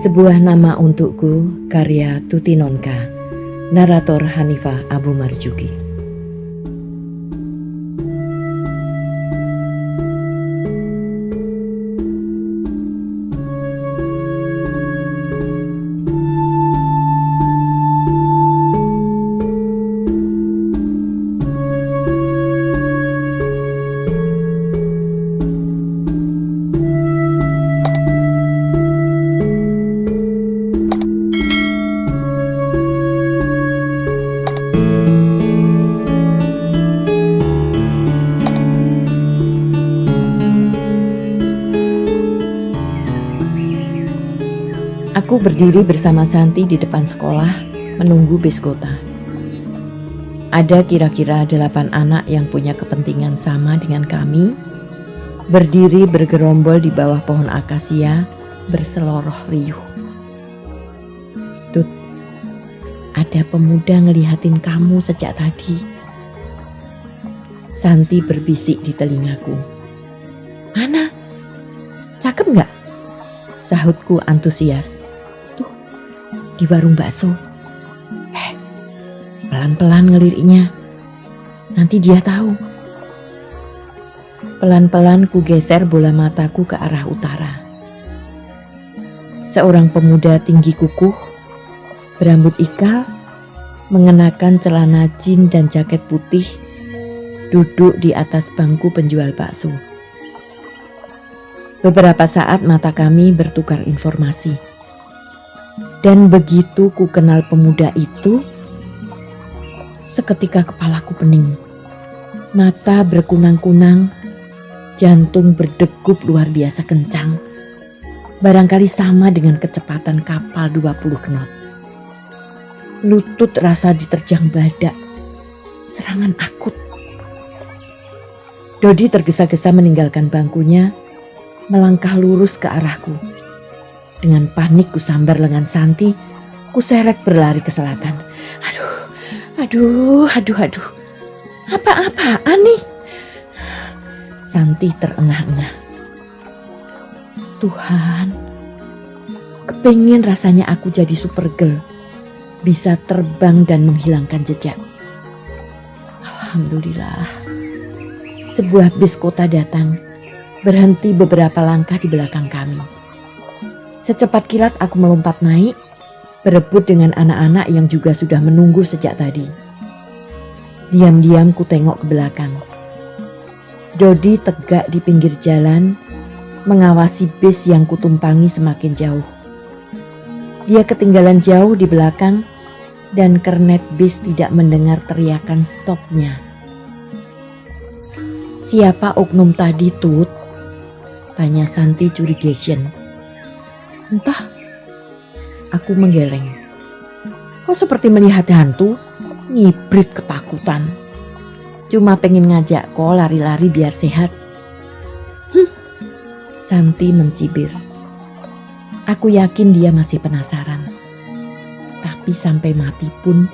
Sebuah nama untukku, karya Tuti Nonka, narator Hanifah Abu Marjuki. Aku berdiri bersama Santi di depan sekolah menunggu bis kota. Ada kira-kira 8 anak yang punya kepentingan sama dengan kami, berdiri bergerombol di bawah pohon akasia berseloroh riuh. Tut, ada pemuda ngelihatin kamu sejak tadi. Santi berbisik di telingaku. Mana? Cakep gak? Sahutku antusias. Di warung bakso. Pelan-pelan ngeliriknya. Nanti dia tahu. Pelan-pelan ku geser bola mataku ke arah utara. Seorang pemuda tinggi kukuh, berambut ikal, mengenakan celana jeans dan jaket putih, duduk di atas bangku penjual bakso. Beberapa saat mata kami bertukar informasi. Dan begitu ku kenal pemuda itu, seketika kepalaku pening. Mata berkunang-kunang, jantung berdegup luar biasa kencang. Barangkali sama dengan kecepatan kapal 20 knot. Lutut rasa diterjang badak, serangan akut. Dodi tergesa-gesa meninggalkan bangkunya, melangkah lurus ke arahku. Dengan panik ku sambar lengan Santi, ku seret berlari ke selatan. Aduh. Apa-apaan nih? Santi terengah-engah. Tuhan, kepengin rasanya aku jadi Supergirl, bisa terbang dan menghilangkan jejak. Alhamdulillah. Sebuah bis kota datang, berhenti beberapa langkah di belakang kami. Secepat kilat aku melompat naik, berebut dengan anak-anak yang juga sudah menunggu sejak tadi. Diam-diam ku tengok ke belakang. Dodi tegak di pinggir jalan, mengawasi bis yang kutumpangi semakin jauh. Dia ketinggalan jauh di belakang dan kernet bis tidak mendengar teriakan stopnya. Siapa oknum tadi, Tut? Tanya Santi curigation. Entah, aku menggeleng. Kok seperti melihat hantu? Ngibrit ketakutan. Cuma pengen ngajak kau lari-lari biar sehat. Santi mencibir. Aku yakin dia masih penasaran. Tapi sampai mati pun,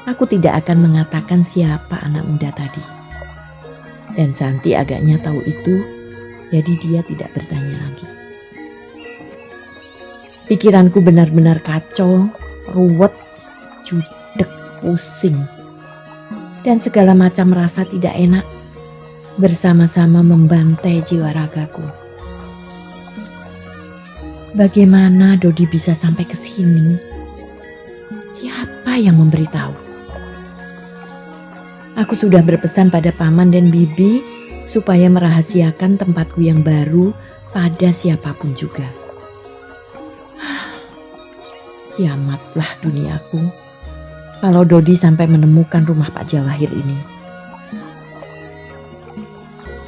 aku tidak akan mengatakan siapa anak muda tadi. Dan Santi agaknya tahu itu, jadi dia tidak bertanya lagi. Pikiranku benar-benar kacau, ruwet, judek, pusing. Dan segala macam rasa tidak enak bersama-sama membantai jiwa ragaku. Bagaimana Dodi bisa sampai ke sini? Siapa yang memberitahu? Aku sudah berpesan pada paman dan bibi supaya merahasiakan tempatku yang baru pada siapapun juga. Kiamatlah duniaku kalau Dodi sampai menemukan rumah Pak Jawahir ini.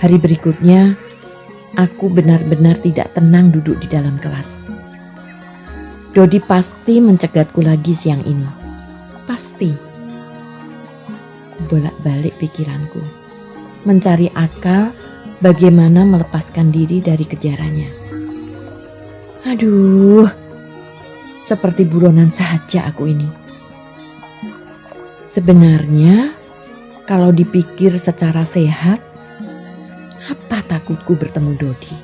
Hari berikutnya, aku benar-benar tidak tenang duduk di dalam kelas. Dodi pasti mencegatku lagi siang ini. Pasti. Bolak-balik pikiranku, mencari akal bagaimana melepaskan diri dari kejarannya. Aduh. Seperti buronan saja aku ini. Sebenarnya, kalau dipikir secara sehat, apa takutku bertemu Dodi?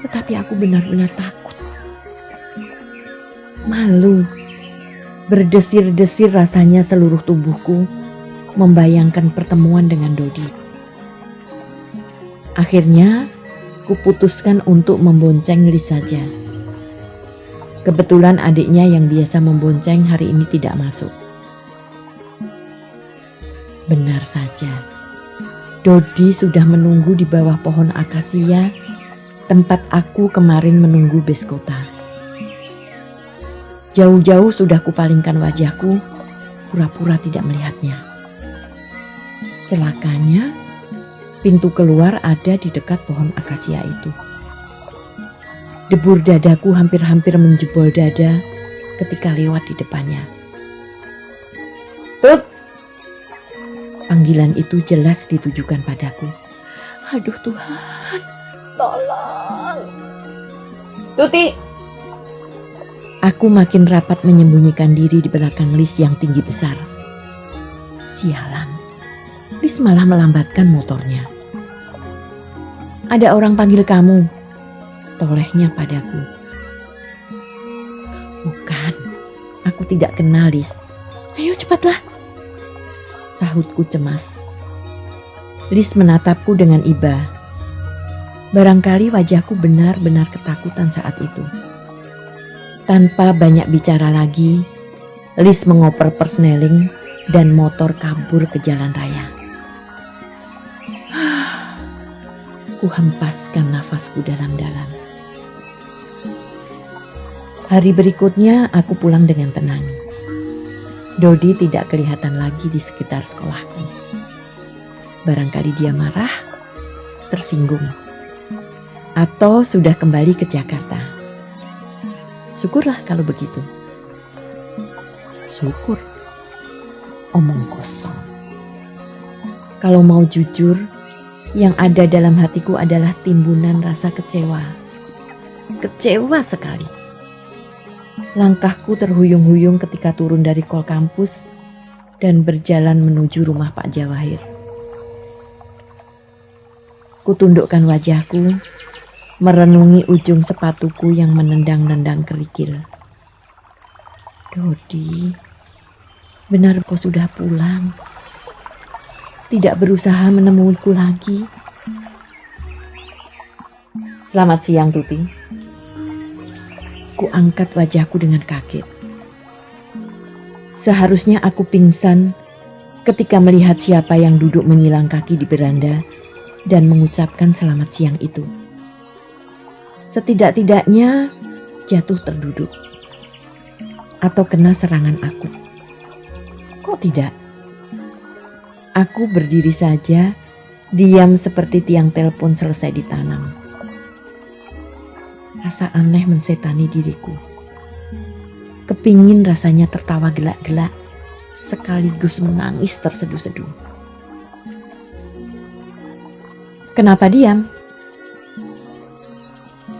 Tetapi aku benar-benar takut. Malu, berdesir-desir rasanya seluruh tubuhku membayangkan pertemuan dengan Dodi. Akhirnya, kuputuskan untuk membonceng Lis saja. Kebetulan adiknya yang biasa membonceng hari ini tidak masuk. Benar saja, Dodi sudah menunggu di bawah pohon akasia tempat aku kemarin menunggu bis kota. Jauh-jauh sudah kupalingkan wajahku, pura-pura tidak melihatnya. Celakanya, pintu keluar ada di dekat pohon akasia itu. Debur dadaku hampir-hampir menjebol dada ketika lewat di depannya. Tut! Panggilan itu jelas ditujukan padaku. Aduh Tuhan, tolong. Tuti! Aku makin rapat menyembunyikan diri di belakang Lis yang tinggi besar. Sialan, Lis malah melambatkan motornya. Ada orang panggil kamu, tolehnya padaku. Bukan, aku tidak kenal Lis. Ayo cepatlah, sahutku cemas. Lis menatapku dengan iba. Barangkali wajahku benar-benar ketakutan saat itu. Tanpa banyak bicara lagi, Lis mengoper persneling dan motor kabur ke jalan raya. Ku hempaskan nafasku dalam-dalam. Hari berikutnya aku pulang dengan tenang. Dodi tidak kelihatan lagi di sekitar sekolahku. Barangkali dia marah, tersinggung, atau sudah kembali ke Jakarta. Syukurlah kalau begitu. Syukur. Omong kosong. Kalau mau jujur, yang ada dalam hatiku adalah timbunan rasa kecewa. Kecewa sekali. Langkahku terhuyung-huyung ketika turun dari kol kampus dan berjalan menuju rumah Pak Jawahir. Kutundukkan wajahku, merenungi ujung sepatuku yang menendang-nendang kerikil. Dodi, benar kau sudah pulang? Tidak berusaha menemuiku lagi? Selamat siang, Tuti. Ku angkat wajahku dengan kaget. Seharusnya aku pingsan ketika melihat siapa yang duduk menyilang kaki di beranda dan mengucapkan selamat siang itu. Setidak-tidaknya jatuh terduduk atau kena serangan akut. Kok tidak? Aku berdiri saja, diam seperti tiang telepon selesai ditanam. Rasa aneh mensetani diriku. Kepingin rasanya tertawa gelak-gelak, sekaligus menangis terseduh-seduh. Kenapa diam?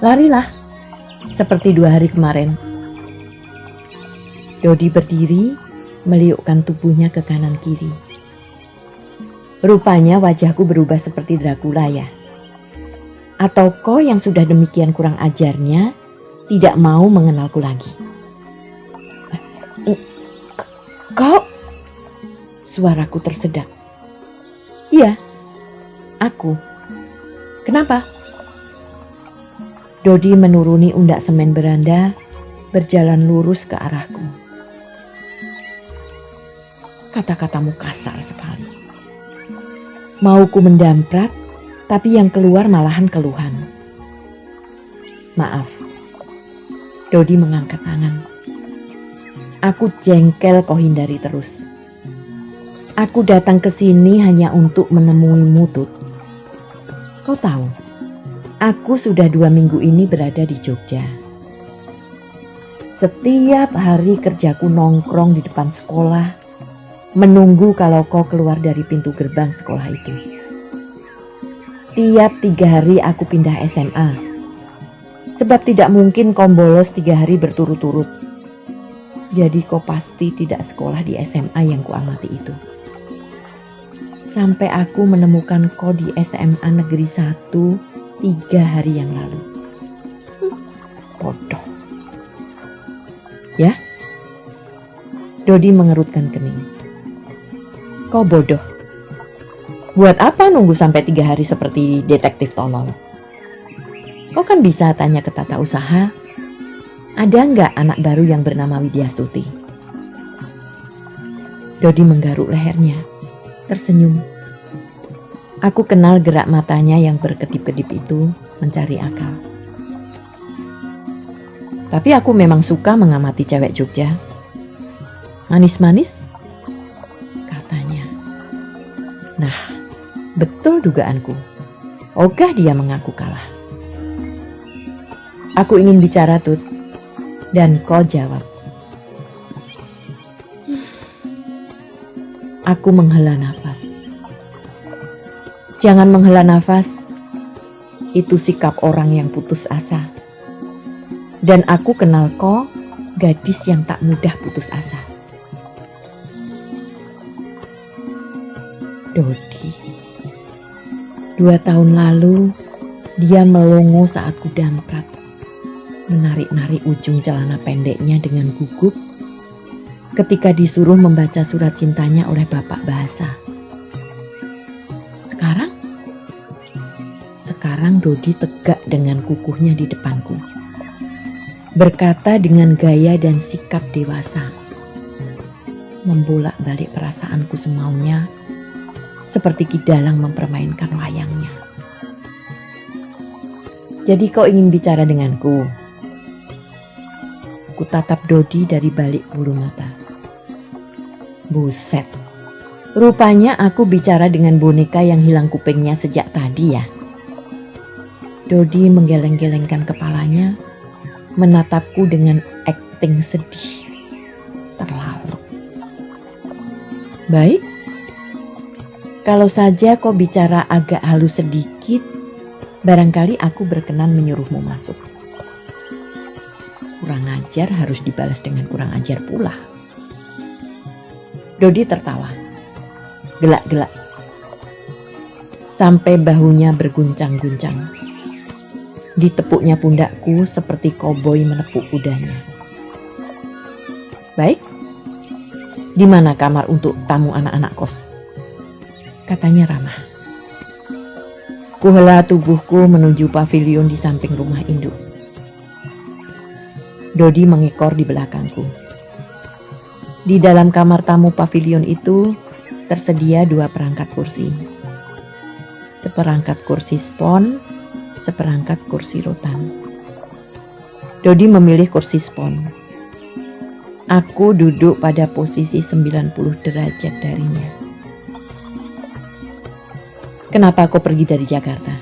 Larilah, seperti 2 hari kemarin. Dodi berdiri, meliukkan tubuhnya ke kanan kiri. Rupanya wajahku berubah seperti Dracula ya. Atau kau yang sudah demikian kurang ajarnya, tidak mau mengenalku lagi. Kau? Suaraku tersedak. Iya, aku. Kenapa? Dodi menuruni undak semen beranda, berjalan lurus ke arahku. Kata-katamu kasar sekali. Mauku mendamprat, tapi yang keluar malahan keluhan. Maaf. Dodi mengangkat tangan. Aku jengkel kau hindari terus. Aku datang ke sini hanya untuk menemuimu, Tut. Kau tahu, aku sudah 2 minggu ini berada di Jogja. Setiap hari kerjaku nongkrong di depan sekolah, menunggu kalau kau keluar dari pintu gerbang sekolah itu. Tiap 3 hari aku pindah SMA. Sebab tidak mungkin kau bolos 3 hari berturut-turut. Jadi kau pasti tidak sekolah di SMA yang kuamati itu. Sampai aku menemukan kau di SMA Negeri 1 3 hari yang lalu. Bodoh. ya? Dodi mengerutkan kening. Kau bodoh. Buat apa nunggu sampai 3 hari seperti detektif tolol? Kau kan bisa tanya ke tata usaha, ada nggak anak baru yang bernama Widyastuti? Dodi menggaruk lehernya, tersenyum. Aku kenal gerak matanya yang berkedip-kedip itu mencari akal. Tapi aku memang suka mengamati cewek Jogja. Manis-manis, katanya. Nah, betul dugaanku. Ogah dia mengaku kalah. Aku ingin bicara, Tut. Dan kau jawab. Aku menghela nafas. Jangan menghela nafas. Itu sikap orang yang putus asa. Dan aku kenal kau, gadis yang tak mudah putus asa. Dodi. 2 tahun lalu, dia melongo saat kudamprat. Menarik-narik ujung celana pendeknya dengan gugup ketika disuruh membaca surat cintanya oleh bapak bahasa. Sekarang Dodi tegak dengan kukuhnya di depanku. Berkata dengan gaya dan sikap dewasa. Membolak-balik perasaanku semaunya, seperti Ki Dalang mempermainkan wayangnya. Jadi kau ingin bicara denganku? Ku tatap Dodi dari balik bulu mata. Buset, rupanya aku bicara dengan boneka yang hilang kupingnya sejak tadi ya. Dodi menggeleng-gelengkan kepalanya, menatapku dengan akting sedih. Terlalu. Baik, kalau saja kau bicara agak halus sedikit, barangkali aku berkenan menyuruhmu masuk. Kurang ajar harus dibalas dengan kurang ajar pula. Dodi tertawa, gelak-gelak, sampai bahunya berguncang-guncang. Ditepuknya pundakku seperti koboi menepuk kudanya. Baik, di mana kamar untuk tamu anak-anak kos? Katanya ramah. Kuhela tubuhku menuju pavilion di samping rumah induk. Dodi mengekor di belakangku. Di dalam kamar tamu pavilion itu tersedia 2 perangkat kursi. Seperangkat kursi spon, seperangkat kursi rotan. Dodi memilih kursi spon. Aku duduk pada posisi 90 derajat darinya. Kenapa kau pergi dari Jakarta?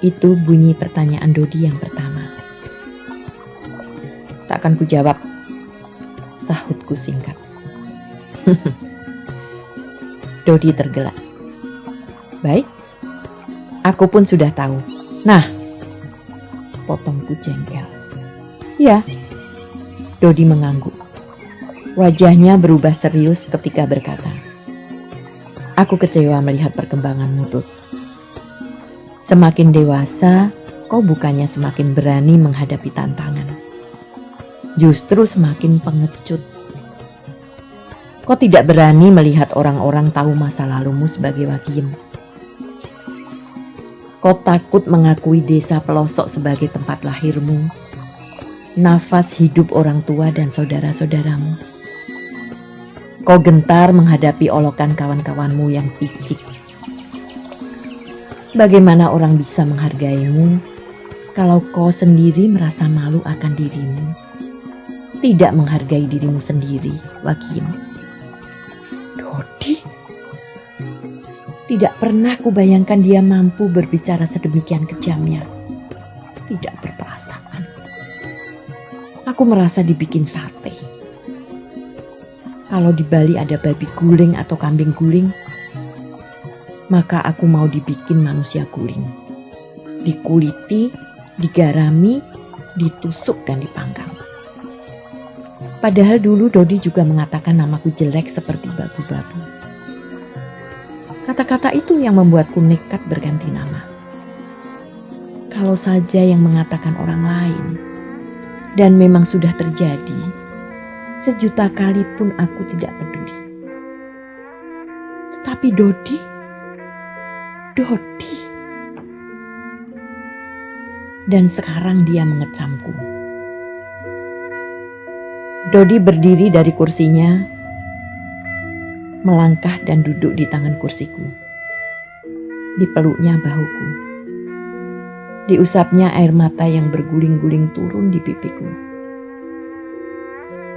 Itu bunyi pertanyaan Dodi yang pertama. Takkan ku jawab, sahutku singkat. Dodi tergelak. Baik, aku pun sudah tahu. Nah, potongku jengkel. Ya, Dodi mengangguk. Wajahnya berubah serius ketika berkata, aku kecewa melihat perkembanganmu, Tut. Semakin dewasa, kau bukannya semakin berani menghadapi tantangan. Justru semakin pengecut. Kau tidak berani melihat orang-orang tahu masa lalumu sebagai wagiem. Kau takut mengakui desa pelosok sebagai tempat lahirmu, nafas hidup orang tua dan saudara-saudaramu. Kau gentar menghadapi olokan kawan-kawanmu yang picik. Bagaimana orang bisa menghargaimu kalau kau sendiri merasa malu akan dirimu, tidak menghargai dirimu sendiri, wagiem? Dodi, tidak pernah kubayangkan dia mampu berbicara sedemikian kejamnya. Tidak berperasaan. Aku merasa dibikin sate. Kalau di Bali ada babi guling atau kambing guling, maka aku mau dibikin manusia guling. Dikuliti, digarami, ditusuk dan dipanggang. Padahal dulu Dodi juga mengatakan namaku jelek seperti babu-babu. Kata-kata itu yang membuatku nekat berganti nama. Kalau saja yang mengatakan orang lain, Dan memang sudah terjadi, sejuta kali pun aku tidak peduli. Tetapi Dodi. Dan sekarang dia mengecamku. Dodi berdiri dari kursinya, melangkah dan duduk di tangan kursiku. Dipeluknya bahuku. Diusapnya air mata yang berguling-guling turun di pipiku.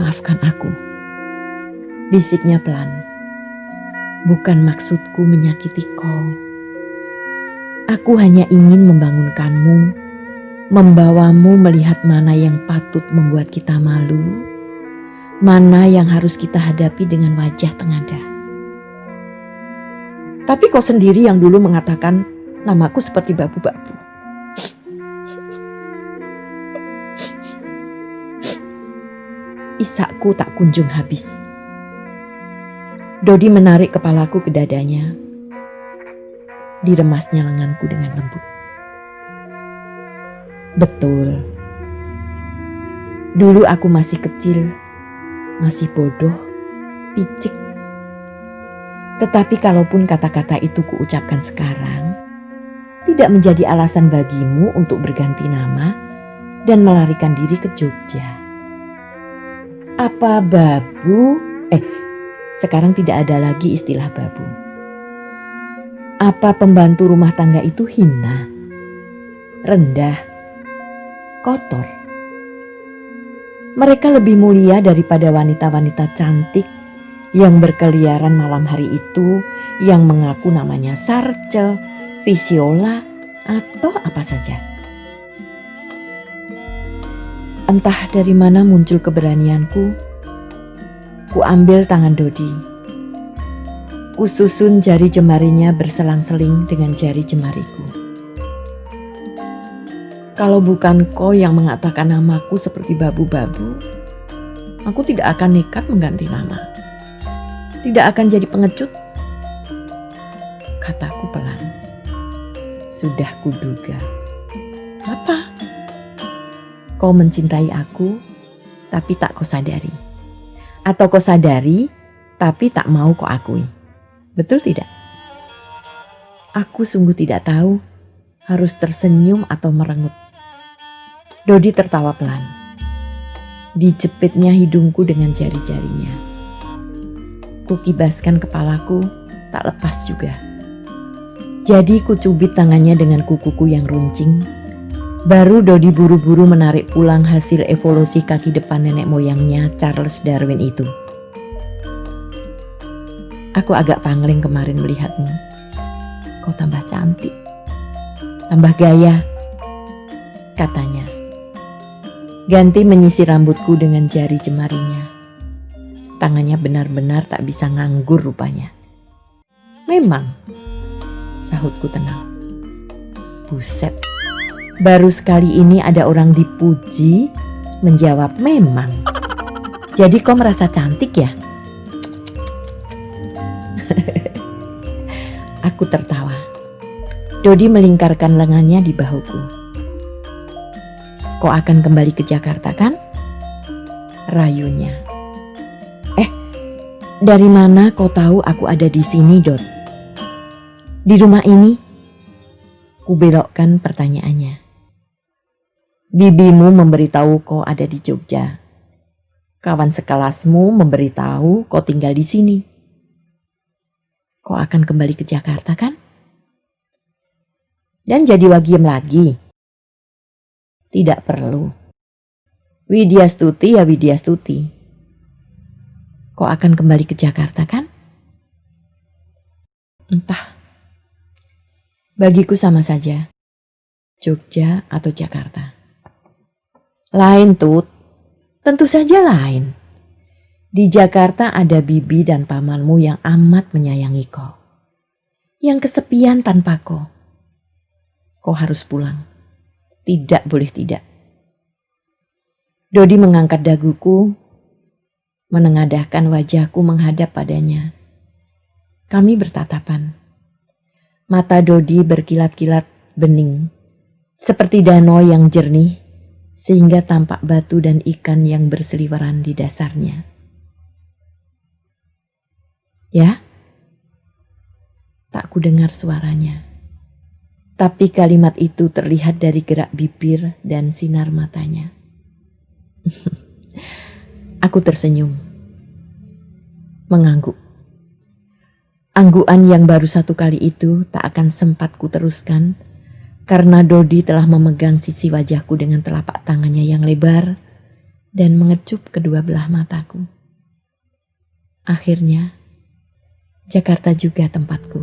Maafkan aku, bisiknya pelan. Bukan maksudku menyakiti kau. Aku hanya ingin membangunkanmu, membawamu melihat mana yang patut membuat kita malu, mana yang harus kita hadapi dengan wajah tengadah. Tapi kau sendiri yang dulu mengatakan namaku seperti babu-babu. Isakku tak kunjung habis. Dodi menarik kepalaku ke dadanya. Diremasnya lenganku dengan lembut. Betul. Dulu aku masih kecil, masih bodoh, picik. Tetapi kalaupun kata-kata itu kuucapkan sekarang, tidak menjadi alasan bagimu untuk berganti nama dan melarikan diri ke Jogja. Apa babu? Sekarang tidak ada lagi istilah babu. Apa pembantu rumah tangga itu hina, rendah, kotor? Mereka lebih mulia daripada wanita-wanita cantik yang berkeliaran malam hari itu, yang mengaku namanya Sarce, Visiola, atau apa saja. Entah dari mana muncul keberanianku, ku ambil tangan Dodi. Ku susun jari jemarinya berselang-seling dengan jari jemariku. Kalau bukan kau yang mengatakan namaku seperti babu-babu, aku tidak akan nekat mengganti nama. Tidak akan jadi pengecut, kataku pelan. Sudah kuduga. Apa? Kau mencintai aku, tapi tak kau sadari. Atau kau sadari, tapi tak mau kau akui. Betul tidak? Aku sungguh tidak tahu harus tersenyum atau merengut. Dodi tertawa pelan. Dijepitnya hidungku dengan jari-jarinya. Kukibaskan kepalaku, tak lepas juga. Jadi kucubit tangannya dengan kukuku yang runcing. Baru Dodi buru-buru menarik pulang hasil evolusi kaki depan nenek moyangnya Charles Darwin itu. Aku agak pangling kemarin melihatmu. Kau tambah cantik, tambah gaya, katanya. Ganti menyisir rambutku dengan jari jemarinya. Tangannya benar-benar tak bisa nganggur rupanya. Memang, sahutku tenang. Buset, baru sekali ini ada orang dipuji menjawab memang. Jadi kau merasa cantik ya? Aku tertawa. Dodi melingkarkan lengannya di bahuku. Kau akan kembali ke Jakarta kan? Rayunya. Dari mana kau tahu aku ada di sini, Dot? Di rumah ini? Ku belokkan pertanyaannya. Bibimu memberitahu kau ada di Jogja. Kawan sekelasmu memberitahu kau tinggal di sini. Kau akan kembali ke Jakarta kan? Dan jadi wagiem lagi? Tidak perlu. Widya Stuti ya Widya Stuti. Kau akan kembali ke Jakarta kan? Entah. Bagiku sama saja. Jogja atau Jakarta. Lain Tut. Tentu saja lain. Di Jakarta ada bibi dan pamanmu yang amat menyayangi kau. Yang kesepian tanpa kau. Kau harus pulang. Tidak boleh tidak. Dodi mengangkat daguku, menengadahkan wajahku menghadap padanya. Kami bertatapan. Mata Dodi berkilat-kilat bening, seperti danau yang jernih, sehingga tampak batu dan ikan yang berseliweran di dasarnya. Ya, tak kudengar suaranya. Tapi kalimat itu terlihat dari gerak bibir dan sinar matanya. Aku tersenyum, mengangguk. Anggukan yang baru satu kali itu tak akan sempat kuteruskan karena Dodi telah memegang sisi wajahku dengan telapak tangannya yang lebar dan mengecup kedua belah mataku. Akhirnya, Jakarta juga tempatku.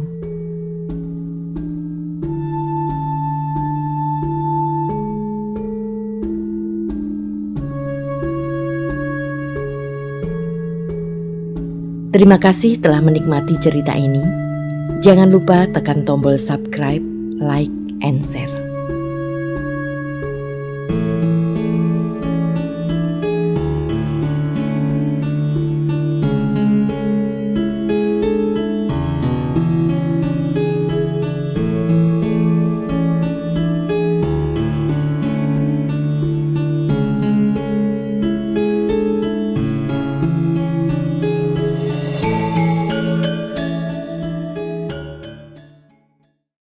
Terima kasih telah menikmati cerita ini. Jangan lupa tekan tombol subscribe, like, and share.